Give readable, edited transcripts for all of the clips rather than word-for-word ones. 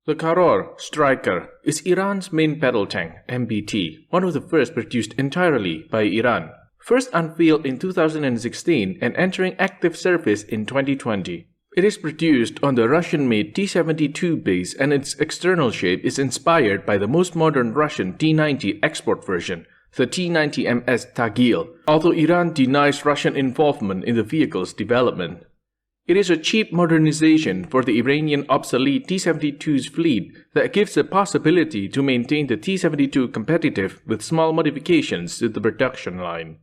The Karrar Striker is Iran's main battle tank, MBT, one of the first produced entirely by Iran. First unveiled in 2016 and entering active service in 2020. It is produced on the Russian-made T-72 base and its external shape is inspired by the most modern Russian T-90 export version, the T-90MS Tagil, although Iran denies Russian involvement in the vehicle's development. It is a cheap modernization for the Iranian obsolete T-72's fleet that gives the possibility to maintain the T-72 competitive with small modifications to the production line.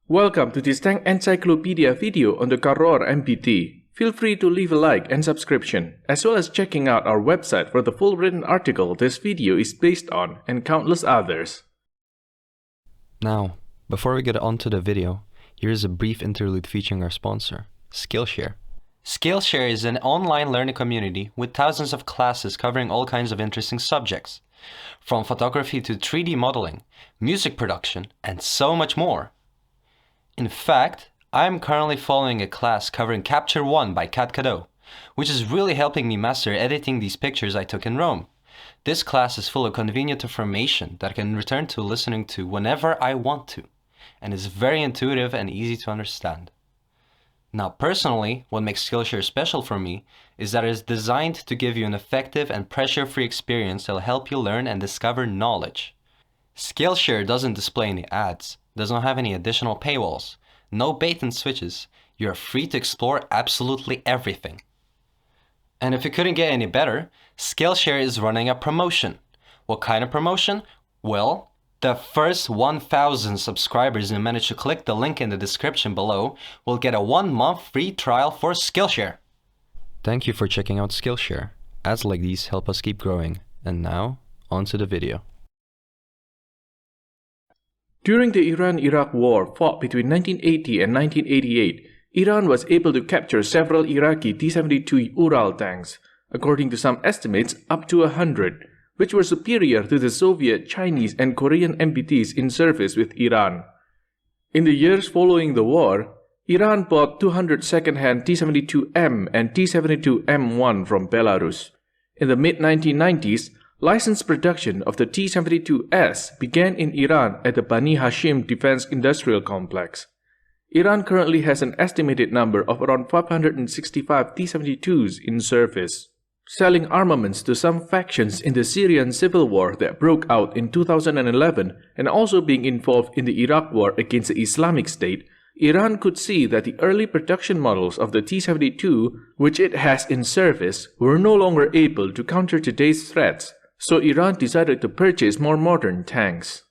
Welcome to this tank encyclopedia video on the Karrar MBT. Feel free to leave a like and subscription, as well as checking out our website for the full written article this video is based on and countless others. Now, before we get on to the video, here is a brief interlude featuring our sponsor, Skillshare. Skillshare is an online learning community with thousands of classes covering all kinds of interesting subjects, from photography to 3D modeling, music production, and so much more. In fact, I am currently following a class covering Capture One by Kat Cadeau, which is really helping me master editing these pictures I took in Rome. This class is full of convenient information that I can return to listening to whenever I want to, and is very intuitive and easy to understand. Now personally, what makes Skillshare special for me is that it is designed to give you an effective and pressure-free experience that will help you learn and discover knowledge. Skillshare doesn't display any ads, doesn't have any additional paywalls, no bait and switches. You are free to explore absolutely everything. And if it couldn't get any better, Skillshare is running a promotion. What kind of promotion? Well, the first 1,000 subscribers who manage to click the link in the description below will get a 1-month free trial for Skillshare. Thank you for checking out Skillshare. Ads like these help us keep growing. And now, on to the video. During the Iran-Iraq War fought between 1980 and 1988, Iran was able to capture several Iraqi T-72 Ural tanks, according to some estimates up to 100, which were superior to the Soviet, Chinese, and Korean MBTs in service with Iran. In the years following the war, Iran bought 200 second-hand T-72M and T-72M1 from Belarus. In the mid-1990s, licensed production of the T-72S began in Iran at the Bani Hashim Defense Industrial Complex. Iran currently has an estimated number of around 565 T-72s in service, selling armaments to some factions in the Syrian civil war that broke out in 2011 and also being involved in the Iraq war against the Islamic State. Iran could see that the early production models of the T-72, which it has in service, were no longer able to counter today's threats, so Iran decided to purchase more modern tanks.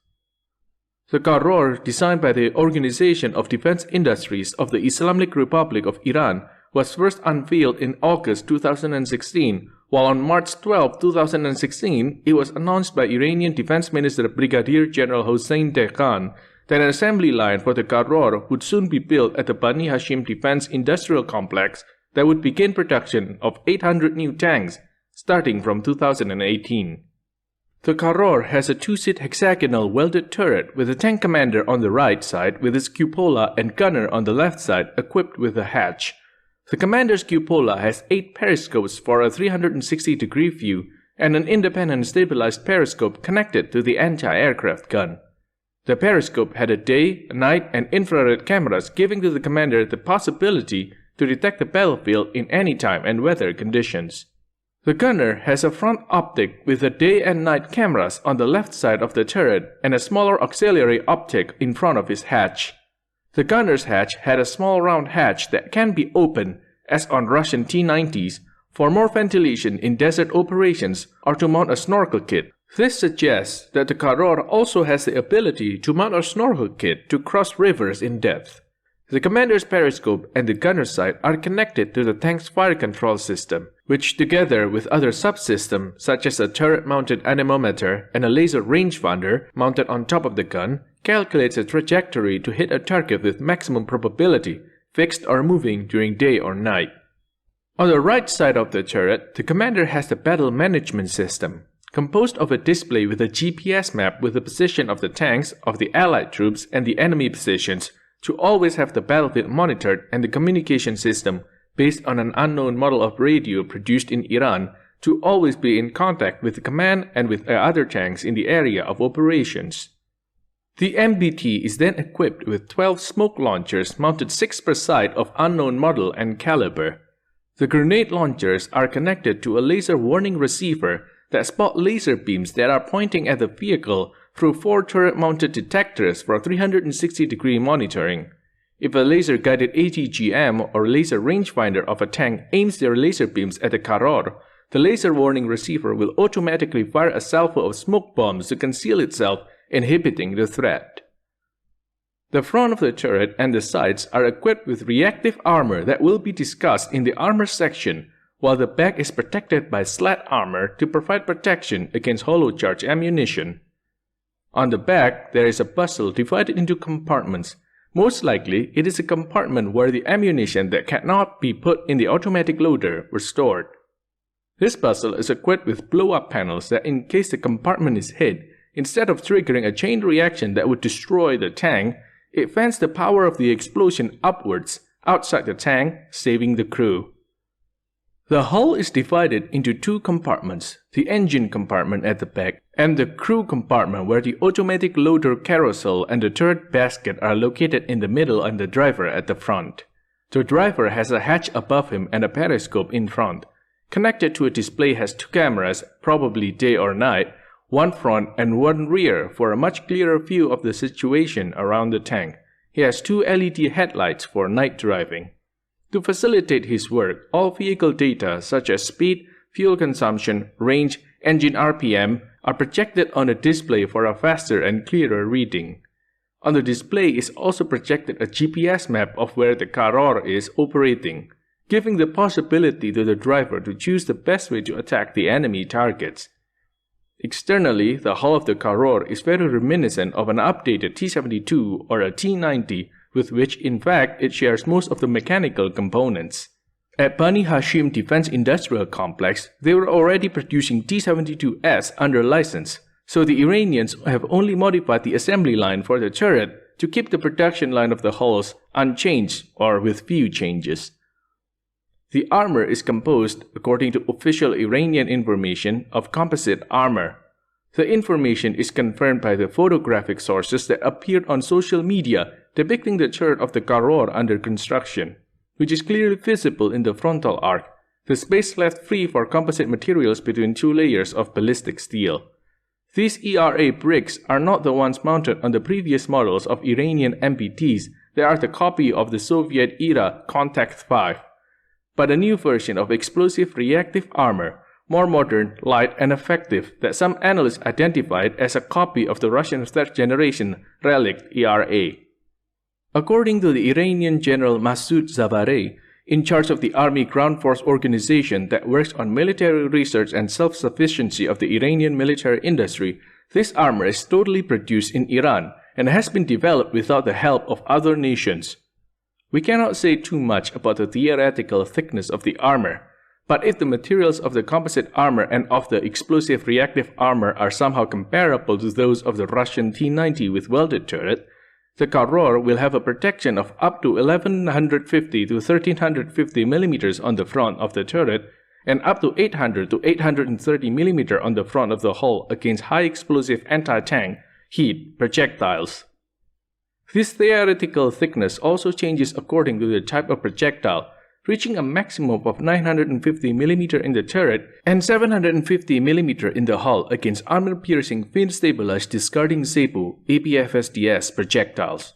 The Karrar, designed by the Organization of Defense Industries of the Islamic Republic of Iran, was first unveiled in August 2016, while on March 12, 2016, it was announced by Iranian Defense Minister Brigadier General Hossein Dehghan that an assembly line for the Karrar would soon be built at the Bani Hashim Defense Industrial Complex that would begin production of 800 new tanks starting from 2018. The Karrar has a two-seat hexagonal welded turret with a tank commander on the right side with its cupola and gunner on the left side equipped with a hatch. The commander's cupola has 8 periscopes for a 360-degree view and an independent stabilized periscope connected to the anti-aircraft gun. The periscope had a day, night, and infrared cameras giving to the commander the possibility to detect the battlefield in any time and weather conditions. The gunner has a front optic with the day and night cameras on the left side of the turret and a smaller auxiliary optic in front of his hatch. The gunner's hatch had a small round hatch that can be opened, as on Russian T-90s, for more ventilation in desert operations or to mount a snorkel kit. This suggests that the Karrar also has the ability to mount a snorkel kit to cross rivers in depth. The commander's periscope and the gunner's sight are connected to the tank's fire control system, which together with other subsystems such as a turret-mounted anemometer and a laser rangefinder mounted on top of the gun, calculates a trajectory to hit a target with maximum probability, fixed or moving during day or night. On the right side of the turret, the commander has the battle management system, composed of a display with a GPS map with the position of the tanks, of the allied troops, and the enemy positions, to always have the battlefield monitored and the communication system based on an unknown model of radio produced in Iran to always be in contact with the command and with other tanks in the area of operations. The MBT is then equipped with 12 smoke launchers mounted 6 per side of unknown model and caliber. The grenade launchers are connected to a laser warning receiver that spot laser beams that are pointing at the vehicle through 4 turret-mounted detectors for 360-degree monitoring. If a laser-guided ATGM or laser rangefinder of a tank aims their laser beams at the Karrar, the laser warning receiver will automatically fire a salvo of smoke bombs to conceal itself, inhibiting the threat. The front of the turret and the sides are equipped with reactive armor that will be discussed in the armor section, while the back is protected by slat armor to provide protection against hollow charge ammunition. On the back, there is a puzzle divided into compartments. Most likely, it is a compartment where the ammunition that cannot be put in the automatic loader were stored. This puzzle is equipped with blow-up panels that, in case the compartment is hit, instead of triggering a chain reaction that would destroy the tank, it fans the power of the explosion upwards, outside the tank, saving the crew. The hull is divided into 2 compartments, the engine compartment at the back and the crew compartment where the automatic loader carousel and the turret basket are located in the middle and the driver at the front. The driver has a hatch above him and a periscope in front. Connected to a display has 2 cameras, probably day or night, 1 front and 1 rear for a much clearer view of the situation around the tank. He has 2 LED headlights for night driving. To facilitate his work, all vehicle data such as speed, fuel consumption, range, engine RPM are projected on a display for a faster and clearer reading. On the display is also projected a GPS map of where the Karrar is operating, giving the possibility to the driver to choose the best way to attack the enemy targets. Externally, the hull of the Karrar is very reminiscent of an updated T-72 or a T-90, with which in fact it shares most of the mechanical components. At Bani Hashim Defense Industrial Complex, they were already producing T-72S under license, so the Iranians have only modified the assembly line for the turret to keep the production line of the hulls unchanged or with few changes. The armor is composed, according to official Iranian information, of composite armor. The information is confirmed by the photographic sources that appeared on social media depicting the turret of the Karrar under construction, which is clearly visible in the frontal arc, the space left free for composite materials between 2 layers of ballistic steel. These ERA bricks are not the ones mounted on the previous models of Iranian MBTs, they are the copy of the Soviet-era Contact 5, but a new version of explosive reactive armor, more modern, light, and effective that some analysts identified as a copy of the Russian third-generation relic ERA. According to the Iranian General Masoud Zavareh, in charge of the Army Ground Force organization that works on military research and self-sufficiency of the Iranian military industry, this armor is totally produced in Iran and has been developed without the help of other nations. We cannot say too much about the theoretical thickness of the armor, but if the materials of the composite armor and of the explosive reactive armor are somehow comparable to those of the Russian T-90 with welded turret, the Karrar will have a protection of up to 1150 to 1350 mm on the front of the turret and up to 800 to 830 mm on the front of the hull against high explosive anti-tank, heat, projectiles. This theoretical thickness also changes according to the type of projectile, reaching a maximum of 950 mm in the turret and 750 mm in the hull against armor-piercing fin-stabilized discarding Zebu APFSDS projectiles.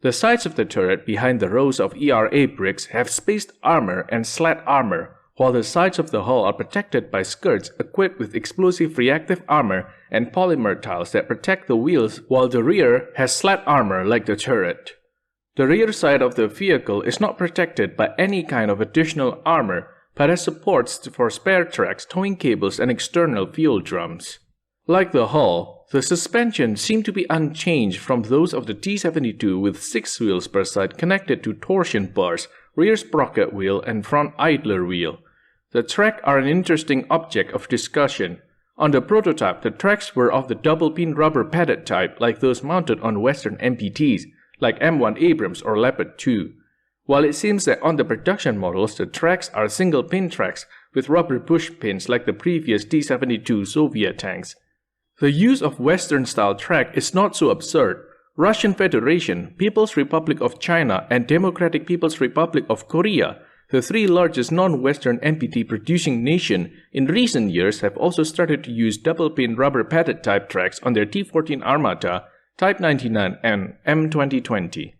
The sides of the turret behind the rows of ERA bricks have spaced armor and slat armor, while the sides of the hull are protected by skirts equipped with explosive reactive armor and polymer tiles that protect the wheels, while the rear has slat armor like the turret. The rear side of the vehicle is not protected by any kind of additional armor, but has supports for spare tracks, towing cables, and external fuel drums. Like the hull, the suspension seemed to be unchanged from those of the T-72 with 6 wheels per side connected to torsion bars, rear sprocket wheel, and front idler wheel. The tracks are an interesting object of discussion. On the prototype, the tracks were of the double-pin rubber padded type like those mounted on Western MBTs, like M1 Abrams or Leopard 2, while it seems that on the production models the tracks are single-pin tracks with rubber pushpins like the previous T-72 Soviet tanks. The use of Western-style track is not so absurd. Russian Federation, People's Republic of China, and Democratic People's Republic of Korea, the three largest non-Western MBT producing nations, in recent years have also started to use double-pin rubber padded type tracks on their T-14 Armata, Type 99 and M2020.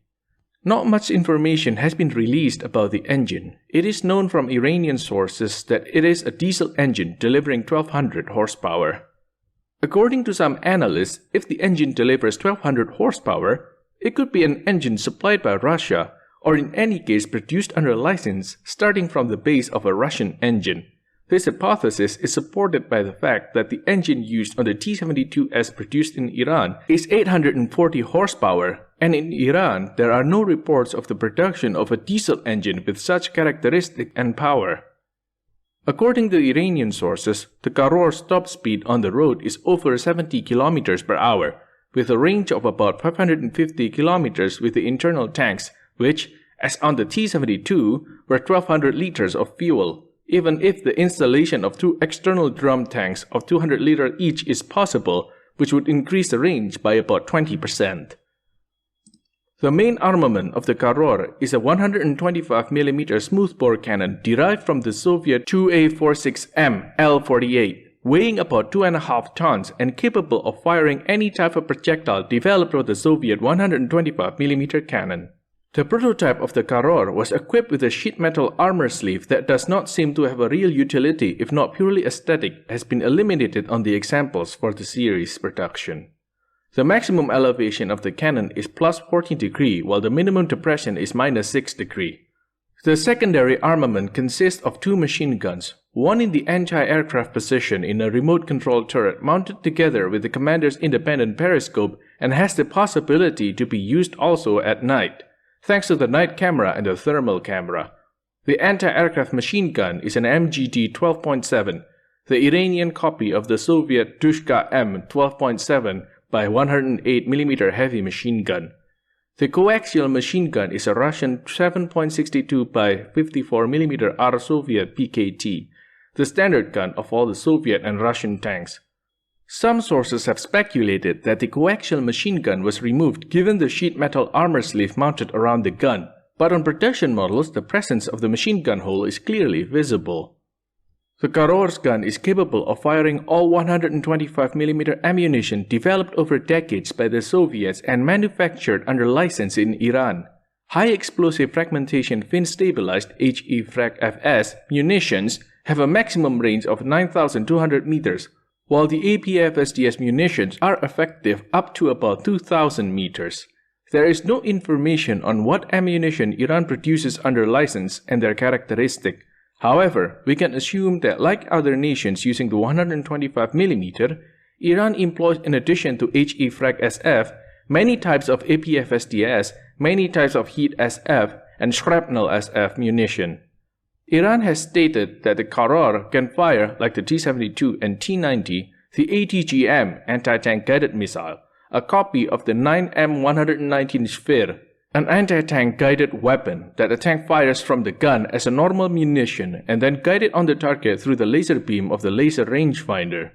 Not much information has been released about the engine. It is known from Iranian sources that it is a diesel engine delivering 1200 horsepower. According to some analysts, if the engine delivers 1200 horsepower, it could be an engine supplied by Russia, or in any case produced under license starting from the base of a Russian engine. This hypothesis is supported by the fact that the engine used on the T-72S produced in Iran is 840 horsepower, and in Iran there are no reports of the production of a diesel engine with such characteristic and power. According to Iranian sources, the Karrar top speed on the road is over 70 km per hour, with a range of about 550 km with the internal tanks, which, as on the T-72, were 1200 liters of fuel, even if the installation of two external drum tanks of 200 liters each is possible, which would increase the range by about 20%. The main armament of the Karrar is a 125mm smoothbore cannon derived from the Soviet 2A46M L48, weighing about 2.5 tons and capable of firing any type of projectile developed for the Soviet 125mm cannon. The prototype of the Karrar was equipped with a sheet metal armor sleeve that does not seem to have a real utility if not purely aesthetic has been eliminated on the examples for the series production. The maximum elevation of the cannon is plus 14 degrees while the minimum depression is minus 6 degrees. The secondary armament consists of two machine guns, one in the anti-aircraft position in a remote control turret mounted together with the commander's independent periscope and has the possibility to be used also at night, thanks to the night camera and the thermal camera. The anti-aircraft machine gun is an MGT 12.7, the Iranian copy of the Soviet Dushka M 12.7 by 108mm heavy machine gun. The coaxial machine gun is a Russian 7.62 by 54mm R Soviet PKT, the standard gun of all the Soviet and Russian tanks. Some sources have speculated that the coaxial machine gun was removed given the sheet metal armor sleeve mounted around the gun, but on production models the presence of the machine gun hole is clearly visible. The Karrar's gun is capable of firing all 125mm ammunition developed over decades by the Soviets and manufactured under license in Iran. High explosive fragmentation fin-stabilized HE-FragFS munitions have a maximum range of 9,200 meters, while the APF-SDS munitions are effective up to about 2,000 meters. There is no information on what ammunition Iran produces under license and their characteristic. However, we can assume that like other nations using the 125mm, Iran employs in addition to HE-FragSF, many types of APF-SDS, many types of Heat-SF, and Shrapnel-SF munition. Iran has stated that the Karrar can fire, like the T-72 and T-90, the ATGM anti-tank guided missile, a copy of the 9M119 Sphere, an anti-tank guided weapon that the tank fires from the gun as a normal munition and then guided on the target through the laser beam of the laser rangefinder.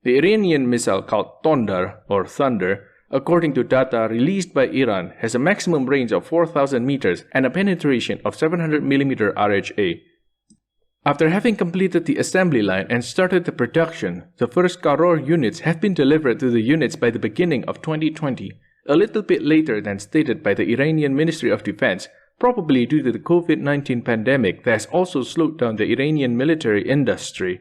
The Iranian missile called Tondar or Thunder, according to data released by Iran, has a maximum range of 4,000 meters and a penetration of 700mm RHA. After having completed the assembly line and started the production, the first Karrar units have been delivered to the units by the beginning of 2020, a little bit later than stated by the Iranian Ministry of Defense, probably due to the COVID-19 pandemic that has also slowed down the Iranian military industry.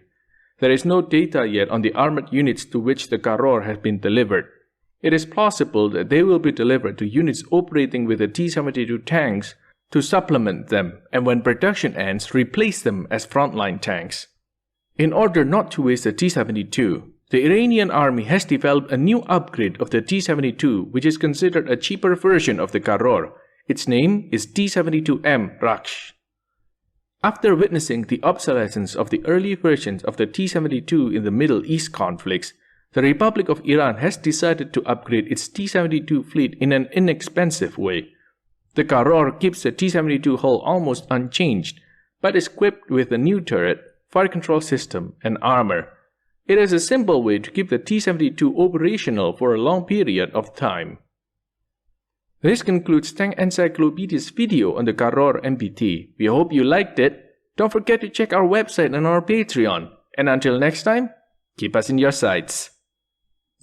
There is no data yet on the armored units to which the Karrar has been delivered. It is plausible that they will be delivered to units operating with the T-72 tanks to supplement them, and when production ends, replace them as frontline tanks. In order not to waste the T-72, the Iranian army has developed a new upgrade of the T-72 which is considered a cheaper version of the Karrar. Its name is T-72M Raksh. After witnessing the obsolescence of the early versions of the T-72 in the Middle East conflicts, the Republic of Iran has decided to upgrade its T-72 fleet in an inexpensive way. The Karrar keeps the T-72 hull almost unchanged, but is equipped with a new turret, fire control system, and armor. It is a simple way to keep the T-72 operational for a long period of time. This concludes Tank Encyclopedia's video on the Karrar MBT. We hope you liked it. Don't forget to check our website and our Patreon. And until next time, keep us in your sights.